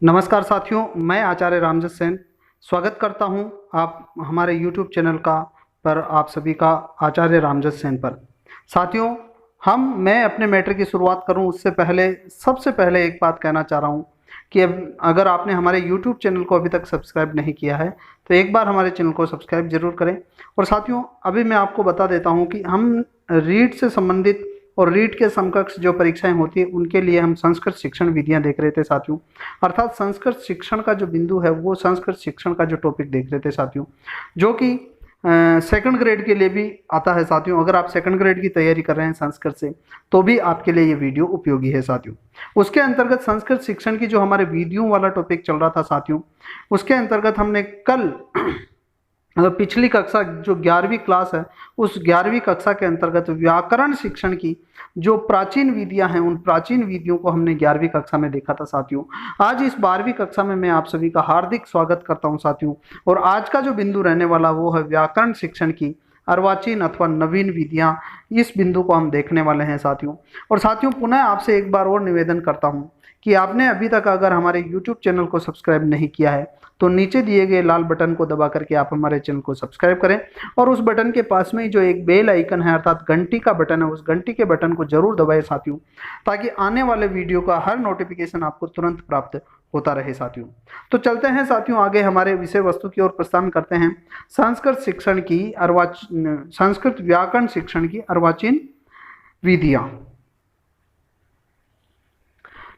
नमस्कार साथियों, मैं आचार्य रामजत सेन स्वागत करता हूं आप हमारे YouTube चैनल का पर आप सभी का आचार्य रामजत सेन पर। साथियों, मैं अपने मैटर की शुरुआत करूं उससे पहले सबसे पहले एक बात कहना चाह रहा हूं कि अगर आपने हमारे YouTube चैनल को अभी तक सब्सक्राइब नहीं किया है तो एक बार हमारे चैनल को सब्सक्राइब जरूर करें। और साथियों, अभी मैं आपको बता देता हूँ कि हम रीट से संबंधित और रीट के समकक्ष जो परीक्षाएं होती है उनके लिए हम संस्कृत शिक्षण विधियां देख रहे थे साथियों। अर्थात संस्कृत शिक्षण का जो बिंदु है वो संस्कृत शिक्षण का जो टॉपिक देख रहे थे साथियों, जो कि सेकंड ग्रेड के लिए भी आता है साथियों। अगर आप सेकंड ग्रेड की तैयारी कर रहे हैं संस्कृत से तो भी आपके लिए ये वीडियो उपयोगी है साथियों। उसके अंतर्गत संस्कृत शिक्षण की जो हमारे वीडियो वाला टॉपिक चल रहा था साथियों, उसके अंतर्गत हमने कल पिछली कक्षा जो 11वीं क्लास है उस 11वीं कक्षा के अंतर्गत व्याकरण शिक्षण की जो प्राचीन विधियां हैं उन प्राचीन विधियों को हमने 11वीं कक्षा में देखा था साथियों। आज इस 12वीं कक्षा में मैं आप सभी का हार्दिक स्वागत करता हूं साथियों। और आज का जो बिंदु रहने वाला वो है व्याकरण शिक्षण की अर्वाचीन अथवा नवीन विधियां। इस बिंदु को हम देखने वाले हैं साथियों। और साथियों, पुनः आपसे एक बार और निवेदन करता हूं कि आपने अभी तक अगर हमारे YouTube चैनल को सब्सक्राइब नहीं किया है तो नीचे दिए गए लाल बटन को दबा करके आप हमारे चैनल को सब्सक्राइब करें और उस बटन के पास में ही जो एक बेल आइकन है अर्थात घंटी का बटन है उस घंटी के बटन को जरूर दबाएं साथियों, ताकि आने वाले वीडियो का हर नोटिफिकेशन आपको तुरंत प्राप्त होता रहे साथियों। तो चलते हैं साथियों आगे हमारे विषय वस्तु की ओर प्रस्थान करते हैं। संस्कृत व्याकरण शिक्षण की अर्वाचीन विधियां।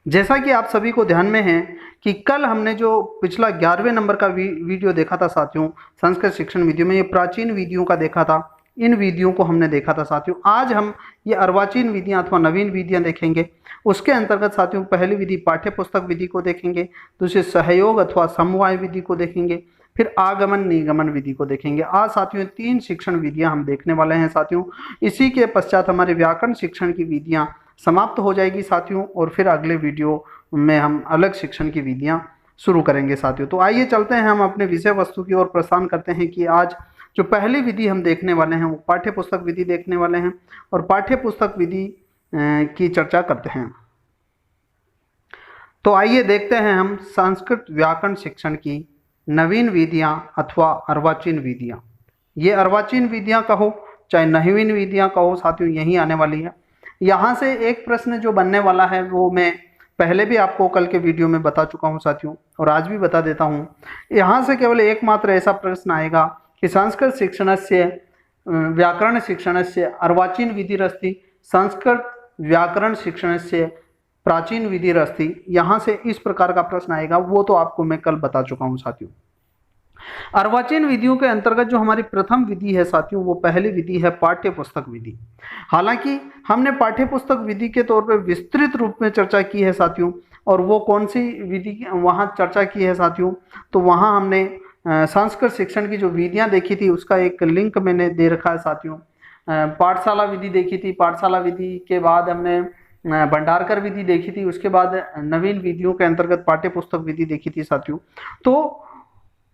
जैसा कि आप सभी को ध्यान में है कि कल हमने जो पिछला 11वें नंबर का वीडियो देखा था साथियों संस्कृत शिक्षण विधियों में, ये प्राचीन विधियों का देखा था। इन विधियों को हमने देखा था साथियों। आज हम ये अर्वाचीन विधियां अथवा नवीन विधियां देखेंगे। उसके अंतर्गत साथियों पहली विधि पाठ्य पुस्तक विधि को देखेंगे, दूसरे सहयोग अथवा समवाय विधि को देखेंगे, फिर आगमन निगमन विधि को देखेंगे। आज साथियों 3 शिक्षण विधियां हम देखने वाले हैं साथियों। इसी के पश्चात हमारे व्याकरण शिक्षण की विधियां समाप्त हो जाएगी साथियों और फिर अगले वीडियो में हम अलग शिक्षण की विधियां शुरू करेंगे साथियों। तो आइए चलते हैं, हम अपने विषय वस्तु की ओर प्रस्थान करते हैं कि आज जो पहली विधि हम देखने वाले हैं वो पाठ्य पुस्तक विधि देखने वाले हैं और पाठ्य पुस्तक विधि की चर्चा करते हैं। तो आइए देखते हैं हम संस्कृत व्याकरण शिक्षण की नवीन विधियां अथवा अर्वाचीन विधियां। ये अर्वाचीन विधियां कहो चाहे नवीन विधियां कहो साथियों, यही आने वाली है। यहाँ से एक प्रश्न जो बनने वाला है वो मैं पहले भी आपको कल के वीडियो में बता चुका हूँ साथियों और आज भी बता देता हूँ। यहाँ से केवल एकमात्र ऐसा प्रश्न आएगा कि संस्कृत शिक्षणस्य व्याकरण शिक्षणस्य अर्वाचीन विधिरस्ति, संस्कृत व्याकरण शिक्षणस्य प्राचीन विधिरस्ति। यहाँ से इस प्रकार का प्रश्न आएगा, वो तो आपको मैं कल बता चुका हूँ साथियों। अर्वाचीन विधियों के अंतर्गत जो हमारी प्रथम विधि है साथियों वो पहली विधि है पाठ्य पुस्तक विधि। हालांकि हमने पाठ्य पुस्तक विधि के तौर पर विस्तृत रूप में चर्चा की है साथियों। और वो कौन सी विधि वहाँ चर्चा की है साथियों, तो वहाँ हमने संस्कृत शिक्षण की जो विधियाँ देखी थी उसका एक लिंक मैंने दे रखा है साथियों। पाठशाला विधि देखी थी, पाठशाला विधि के बाद हमने भंडारकर विधि देखी थी, उसके बाद नवीन विधियों के अंतर्गत पाठ्य पुस्तक विधि देखी थी साथियों। तो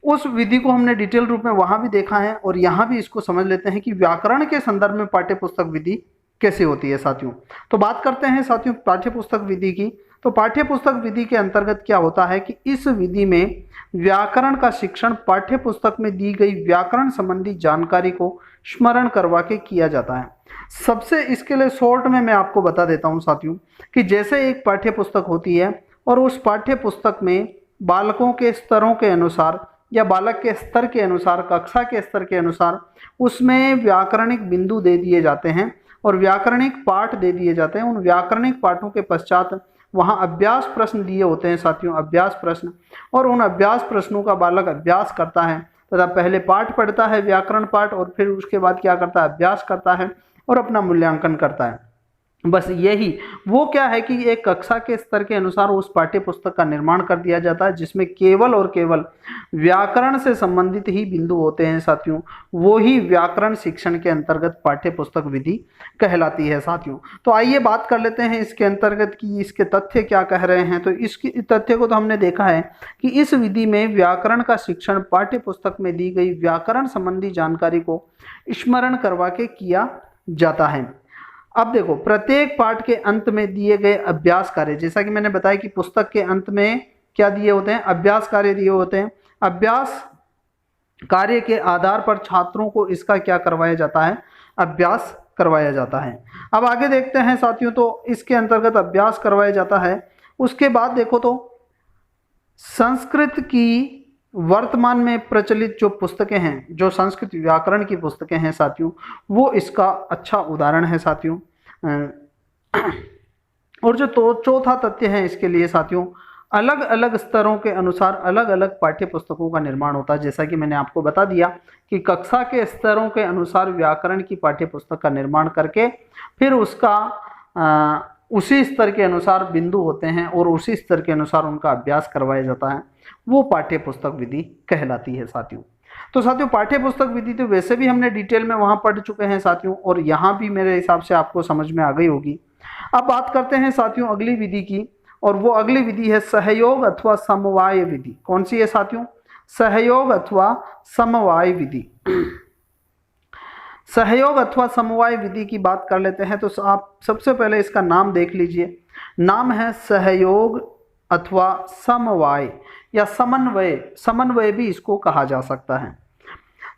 उस विधि को हमने डिटेल रूप में वहां भी देखा है और यहाँ भी इसको समझ लेते हैं कि व्याकरण के संदर्भ में पाठ्य पुस्तक विधि कैसे होती है साथियों। तो बात करते हैं साथियों पाठ्य पुस्तक विधि की। तो पाठ्य पुस्तक विधि के अंतर्गत क्या होता है कि इस विधि में व्याकरण का शिक्षण पाठ्य पुस्तक में दी गई व्याकरण संबंधी जानकारी को स्मरण करवा के किया जाता है। सबसे इसके लिए शॉर्ट में मैं आपको बता देता हूँ साथियों कि जैसे एक पाठ्य पुस्तक होती है और उस पाठ्य पुस्तक में बालकों के स्तरों के अनुसार या बालक के स्तर के अनुसार, कक्षा के स्तर के अनुसार उसमें व्याकरणिक बिंदु दे दिए जाते हैं और व्याकरणिक पाठ दे दिए जाते हैं। उन व्याकरणिक पाठों के पश्चात वहाँ अभ्यास प्रश्न दिए होते हैं साथियों, अभ्यास प्रश्न। और उन अभ्यास प्रश्नों का बालक अभ्यास करता है तथा पहले पाठ पढ़ता है व्याकरण पाठ और फिर उसके बाद क्या करता है, अभ्यास करता है और अपना मूल्यांकन करता है। बस यही वो क्या है कि एक कक्षा के स्तर के अनुसार उस पाठ्य पुस्तक का निर्माण कर दिया जाता है जिसमें केवल और केवल व्याकरण से संबंधित ही बिंदु होते हैं साथियों। वो ही व्याकरण शिक्षण के अंतर्गत पाठ्य पुस्तक विधि कहलाती है साथियों। तो आइए बात कर लेते हैं इसके अंतर्गत कि इसके तथ्य क्या कह रहे हैं। तो इसकी तथ्य को तो हमने देखा है कि इस विधि में व्याकरण का शिक्षण पाठ्य पुस्तक में दी गई व्याकरण संबंधी जानकारी को स्मरण करवा के किया जाता है। अब देखो, प्रत्येक पाठ के अंत में दिए गए अभ्यास कार्य, जैसा कि मैंने बताया कि पुस्तक के अंत में क्या दिए होते हैं, अभ्यास कार्य दिए होते हैं। अभ्यास कार्य के आधार पर छात्रों को इसका क्या करवाया जाता है, अभ्यास करवाया जाता है। अब आगे देखते हैं साथियों, तो इसके अंतर्गत अभ्यास करवाया जाता है। उसके बाद देखो तो संस्कृत की वर्तमान में प्रचलित जो पुस्तकें हैं, जो संस्कृत व्याकरण की पुस्तकें हैं साथियों, वो इसका अच्छा उदाहरण है साथियों। और जो तो चौथा तथ्य है इसके लिए साथियों, अलग अलग स्तरों के अनुसार अलग अलग पाठ्य पुस्तकों का निर्माण होता है। जैसा कि मैंने आपको बता दिया कि कक्षा के स्तरों के अनुसार व्याकरण की पाठ्य पुस्तक का निर्माण करके फिर उसका उसी स्तर के अनुसार बिंदु होते हैं और उसी स्तर के अनुसार उनका अभ्यास करवाया जाता है, वो पाठ्य पुस्तक विधि कहलाती है साथियों। तो साथियों पाठ्य पुस्तक विधि तो वैसे भी हमने डिटेल में वहाँ पढ़ चुके हैं साथियों, और यहाँ भी मेरे हिसाब से आपको समझ में आ गई होगी। अब बात करते हैं साथियों अगली विधि की, और वो अगली विधि है सहयोग अथवा समवाय विधि। कौन सी है साथियों, सहयोग अथवा समवाय विधि। सहयोग अथवा समवाय विधि की बात कर लेते हैं, तो आप सबसे पहले इसका नाम देख लीजिए। नाम है सहयोग अथवा समवाय या समन्वय, समन्वय भी इसको कहा जा सकता है।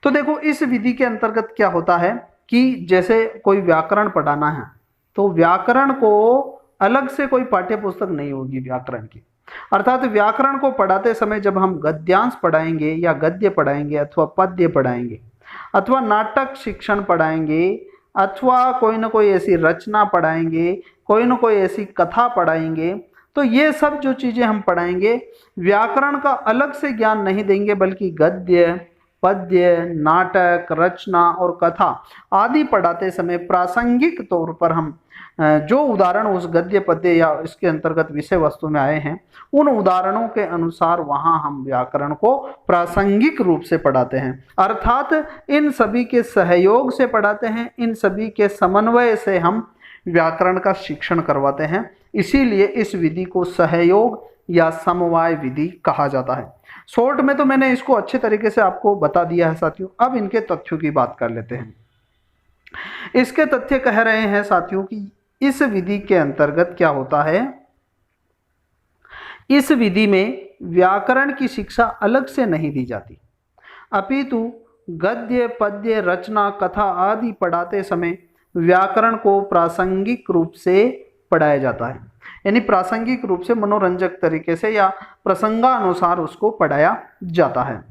तो देखो इस विधि के अंतर्गत क्या होता है कि जैसे कोई व्याकरण पढ़ाना है, तो व्याकरण को अलग से कोई पाठ्य पुस्तक नहीं होगी व्याकरण की। अर्थात व्याकरण को पढ़ाते समय जब हम गद्यांश पढ़ाएंगे या गद्य पढ़ाएंगे अथवा पद्य पढ़ाएंगे अथवा नाटक शिक्षण पढ़ाएंगे अथवा कोई ना कोई ऐसी रचना पढ़ाएंगे, कोई ना कोई ऐसी कथा पढ़ाएंगे, तो ये सब जो चीज़ें हम पढ़ाएंगे व्याकरण का अलग से ज्ञान नहीं देंगे, बल्कि गद्य पद्य नाटक रचना और कथा आदि पढ़ाते समय प्रासंगिक तौर पर हम जो उदाहरण उस गद्य पद्य या इसके अंतर्गत विषय वस्तु में आए हैं, उन उदाहरणों के अनुसार वहां हम व्याकरण को प्रासंगिक रूप से पढ़ाते हैं। अर्थात इन सभी के सहयोग से पढ़ाते हैं, इन सभी के समन्वय से हम व्याकरण का शिक्षण करवाते हैं। इसीलिए इस विधि को सहयोग या समवाय विधि कहा जाता है। शॉर्ट में तो मैंने इसको अच्छे तरीके से आपको बता दिया है साथियों। अब इनके तथ्यों की बात कर लेते हैं। इसके तथ्य कह रहे हैं साथियों कि इस विधि के अंतर्गत क्या होता है, इस विधि में व्याकरण की शिक्षा अलग से नहीं दी जाती, अपितु गद्य पद्य रचना कथा आदि पढ़ाते समय व्याकरण को प्रासंगिक रूप से पढ़ाया जाता है। यानी प्रासंगिक रूप से मनोरंजक तरीके से या प्रसंगानुसार उसको पढ़ाया जाता है।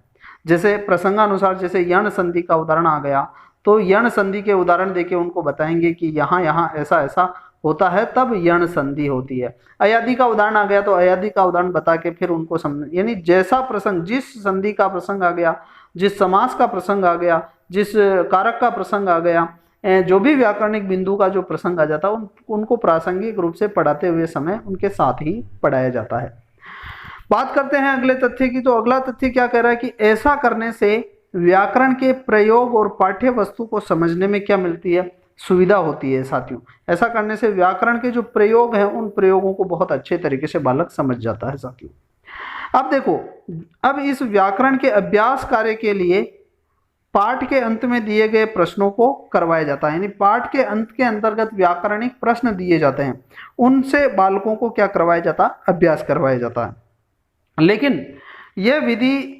जैसे प्रसंगानुसार, जैसे यण संधि का उदाहरण आ गया, तो यण संधि के उदाहरण देके उनको बताएंगे कि यहाँ यहाँ ऐसा ऐसा होता है, तब यण संधि होती है। अयादि का उदाहरण आ गया तो अयादि का उदाहरण बता के फिर उनको समझ, यानी जैसा प्रसंग, जिस संधि का प्रसंग आ गया, जिस समास का प्रसंग आ गया, जिस कारक का प्रसंग आ गया, जो भी व्याकरणिक बिंदु का जो प्रसंग आ जाता है उनको प्रासंगिक रूप से पढ़ाते हुए समय उनके साथ ही पढ़ाया जाता है। बात करते हैं अगले तथ्य की। तो अगला तथ्य क्या कह रहा है कि ऐसा करने से व्याकरण के प्रयोग और पाठ्य वस्तु को समझने में क्या मिलती है, सुविधा होती है साथियों। ऐसा करने से व्याकरण के जो प्रयोग हैं उन प्रयोगों को बहुत अच्छे तरीके से बालक समझ जाता है साथियों। अब देखो, अब इस व्याकरण के अभ्यास कार्य के लिए पाठ के अंत में दिए गए प्रश्नों को करवाया जाता है। यानी पाठ के अंत के अंतर्गत व्याकरणिक प्रश्न दिए जाते हैं, उनसे बालकों को क्या करवाया जाता है, अभ्यास करवाया जाता है। लेकिन यह विधि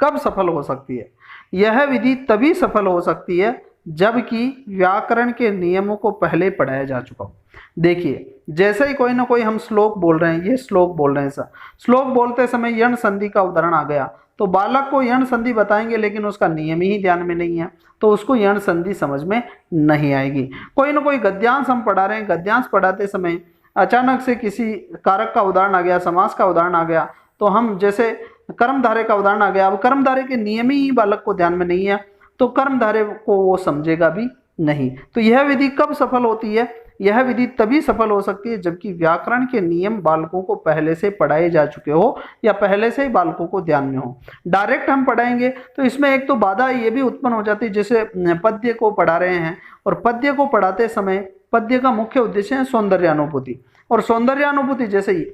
कब सफल हो सकती है, यह विधि तभी सफल हो सकती है जबकि व्याकरण के नियमों को पहले पढ़ाया जा चुका हो। देखिए, जैसे ही कोई ना कोई हम श्लोक बोल रहे हैं, ये श्लोक बोल रहे हैं सर, श्लोक बोलते समय यण संधि का उदाहरण आ गया, तो बालक को यण संधि बताएंगे लेकिन उसका नियम ही ध्यान में नहीं है, तो उसको यण संधि समझ में नहीं आएगी। कोई ना कोई गद्यांश हम पढ़ा रहे हैं, गद्यांश पढ़ाते समय अचानक से किसी कारक का उदाहरण आ गया, समास का उदाहरण आ गया, तो हम जैसे कर्मधारय का उदाहरण आ गया, अब कर्मधारय के नियम ही बालक को ध्यान में नहीं है, तो कर्मधारय को वो समझेगा भी नहीं। तो यह विधि कब सफल होती है, यह विधि तभी सफल हो सकती है जबकि व्याकरण के नियम बालकों को पहले से पढ़ाए जा चुके हो या पहले से ही बालकों को ध्यान में हो। डायरेक्ट हम पढ़ाएंगे तो इसमें एक तो बाधा ये भी उत्पन्न हो जाती है, जैसे पद्य को पढ़ा रहे हैं और पद्य को पढ़ाते समय पद्य का मुख्य उद्देश्य है सौंदर्यानुभूति, और सौंदर्यानुभूति जैसे ही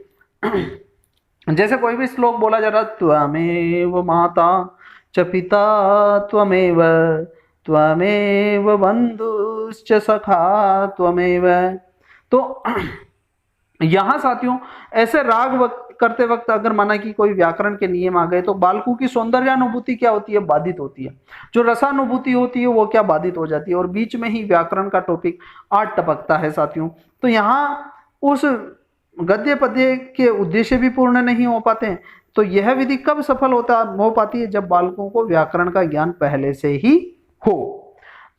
जैसे कोई भी श्लोक बोला जा रहा, त्वमेव माता च पिता त्वमेव त्वमेव बंधुश्च सखा त्वमेव, तो यहाँ साथियों ऐसे राग करते वक्त अगर माना कि कोई व्याकरण के नियम आ गए तो बालकों की सौंदर्यानुभूति क्या होती है, बाधित होती है। जो रसानुभूति होती है वो क्या, बाधित हो जाती है, और बीच में ही व्याकरण का टॉपिक आ टपकता है साथियों। तो यहाँ उस गद्य पद्य के उद्देश्य भी पूर्ण नहीं हो पाते हैं। तो यह विधि कब सफल हो पाती है, जब बालकों को व्याकरण का ज्ञान पहले से ही हो।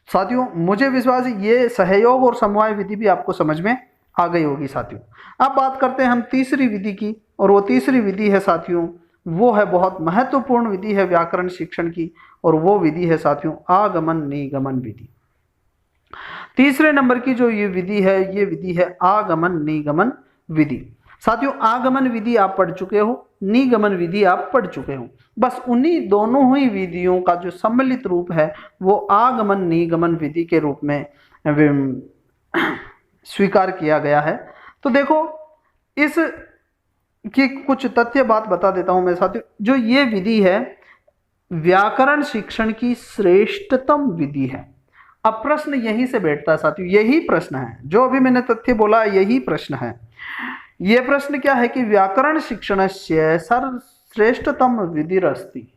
साथियों मुझे विश्वास है ये सहयोग और समवाय विधि भी आपको समझ में आ गई होगी साथियों। अब बात करते हैं हम तीसरी विधि की, और वो तीसरी विधि है साथियों, वो है बहुत महत्वपूर्ण विधि है व्याकरण शिक्षण की, और वो विधि है साथियों आगमन निगमन विधि। तीसरे नंबर की जो ये विधि है आगमन निगमन विधि। साथियों आगमन विधि आप पढ़ चुके हो, निगमन विधि आप पढ़ चुके हो, बस उन्हीं दोनों ही विधियों का जो सम्मिलित रूप है वो आगमन निगमन विधि के रूप में स्वीकार किया गया है। तो देखो इस की कुछ तथ्य बात बता देता हूं मैं साथियों। जो ये विधि है व्याकरण शिक्षण की श्रेष्ठतम विधि है। अब प्रश्न यहीं से बैठता है साथियों, यही प्रश्न है जो अभी मैंने तथ्य बोला, यही प्रश्न है। ये प्रश्न क्या है कि व्याकरण शिक्षणस्य सर्वश्रेष्ठतम विधिरस्ति,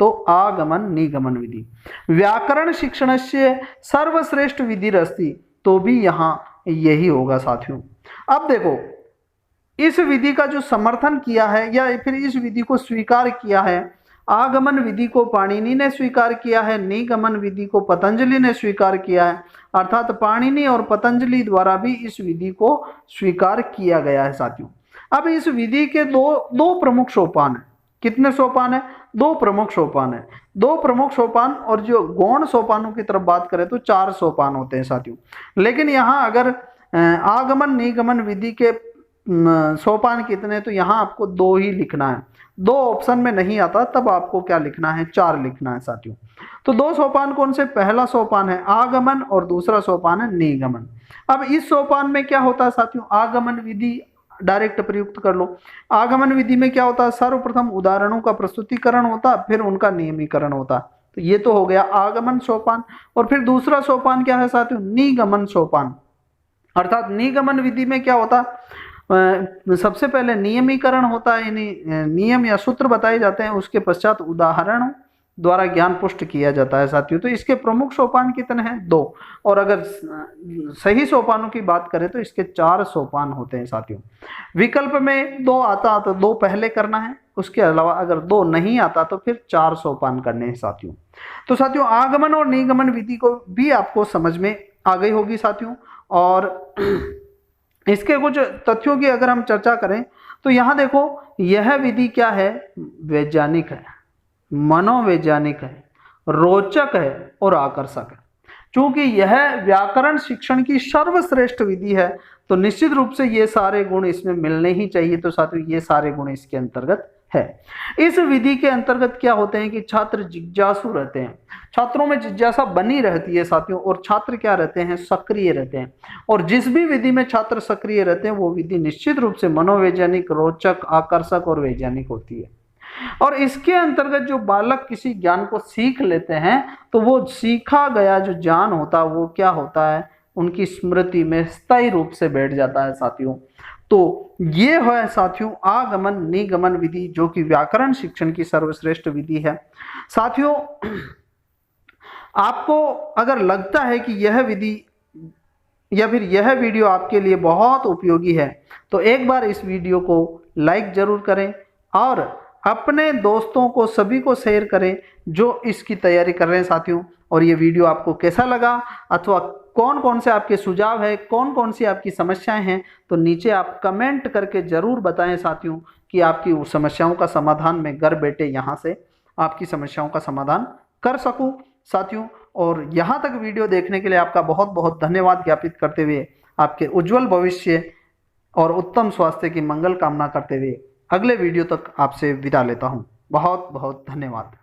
तो आगमन निगमन विधि। व्याकरण शिक्षणस्य सर्वश्रेष्ठ विधिरस्ति, तो भी यहां यही होगा साथियों। अब देखो इस विधि का जो समर्थन किया है या फिर इस विधि को स्वीकार किया है, आगमन विधि को पाणिनि ने स्वीकार किया है, निगमन विधि को पतंजलि ने स्वीकार किया है। अर्थात पाणिनि और पतंजलि द्वारा भी इस विधि को स्वीकार किया गया है साथियों। अब इस विधि के दो प्रमुख सोपान है। कितने सोपान है? दो प्रमुख सोपान है। दो प्रमुख सोपान, और जो गौण सोपानों की तरफ बात करें तो 4 सोपान होते हैं साथियों। लेकिन यहाँ अगर आगमन निगमन विधि के सोपान कितने, तो यहाँ आपको 2 ही लिखना है। 2 ऑप्शन में नहीं आता, तब आपको क्या लिखना है, 4 लिखना है साथियों। तो 2 सोपान कौन से? पहला सोपान है आगमन और दूसरा सोपान है निगमन। अब इस सोपान में क्या होता है साथियों, आगमन विधि डायरेक्ट प्रयुक्त कर लो। आगमन विधि में क्या होता है, सर्वप्रथम उदाहरणों का प्रस्तुतिकरण होता, फिर उनका नियमीकरण होता। तो ये तो हो गया आगमन सोपान। और फिर दूसरा सोपान क्या है साथियों, निगमन सोपान। अर्थात निगमन विधि में क्या होता, सबसे पहले नियमीकरण होता है, यानी नियम या सूत्र बताए जाते हैं, उसके पश्चात उदाहरण द्वारा ज्ञान पुष्ट किया जाता है साथियों। तो इसके प्रमुख सोपान कितने हैं? 2। और अगर सही सोपानों की बात करें तो इसके 4 सोपान होते हैं साथियों। विकल्प में 2 आता तो 2 पहले करना है, उसके अलावा अगर 2 नहीं आता तो फिर 4 सोपान करने हैं साथियों। तो साथियों आगमन और निगमन विधि को भी आपको समझ में आ गई होगी साथियों। और इसके कुछ तथ्यों की अगर हम चर्चा करें तो यहाँ देखो यह विधि क्या है, वैज्ञानिक है, मनोवैज्ञानिक है, रोचक है और आकर्षक है। क्योंकि यह व्याकरण शिक्षण की सर्वश्रेष्ठ विधि है तो निश्चित रूप से ये सारे गुण इसमें मिलने ही चाहिए। तो साथियों ये सारे गुण इसके अंतर्गत है। इस विधि के अंतर्गत क्या होते हैं कि छात्र जिज्ञासु रहते हैं, छात्रों में जिज्ञासा बनी रहती है साथियों, और छात्र क्या रहते हैं, सक्रिय रहते हैं। और जिस भी विधि में छात्र सक्रिय रहते हैं वो विधि निश्चित रूप से मनोवैज्ञानिक, रोचक, आकर्षक और वैज्ञानिक होती है। और इसके अंतर्गत जो बालक किसी ज्ञान को सीख लेते हैं तो वो सीखा गया जो ज्ञान होता है वो क्या होता है, उनकी स्मृति में स्थायी रूप से बैठ जाता है साथियों। तो ये है साथियों आगमन निगमन विधि, जो कि व्याकरण शिक्षण की सर्वश्रेष्ठ विधि है। साथियों आपको अगर लगता है कि यह विधि या फिर यह वीडियो आपके लिए बहुत उपयोगी है तो एक बार इस वीडियो को लाइक जरूर करें और अपने दोस्तों को सभी को शेयर करें जो इसकी तैयारी कर रहे हैं साथियों। और ये वीडियो आपको कैसा लगा अथवा कौन कौन से आपके सुझाव है, कौन कौन सी आपकी समस्याएं हैं, तो नीचे आप कमेंट करके ज़रूर बताएं साथियों कि आपकी समस्याओं का समाधान मैं घर बैठे यहाँ से आपकी समस्याओं का समाधान कर सकूं साथियों। और यहाँ तक वीडियो देखने के लिए आपका बहुत बहुत धन्यवाद ज्ञापित करते हुए आपके उज्जवल भविष्य और उत्तम स्वास्थ्य की मंगल कामना करते हुए अगले वीडियो तक आपसे विदा लेता हूँ। बहुत बहुत धन्यवाद।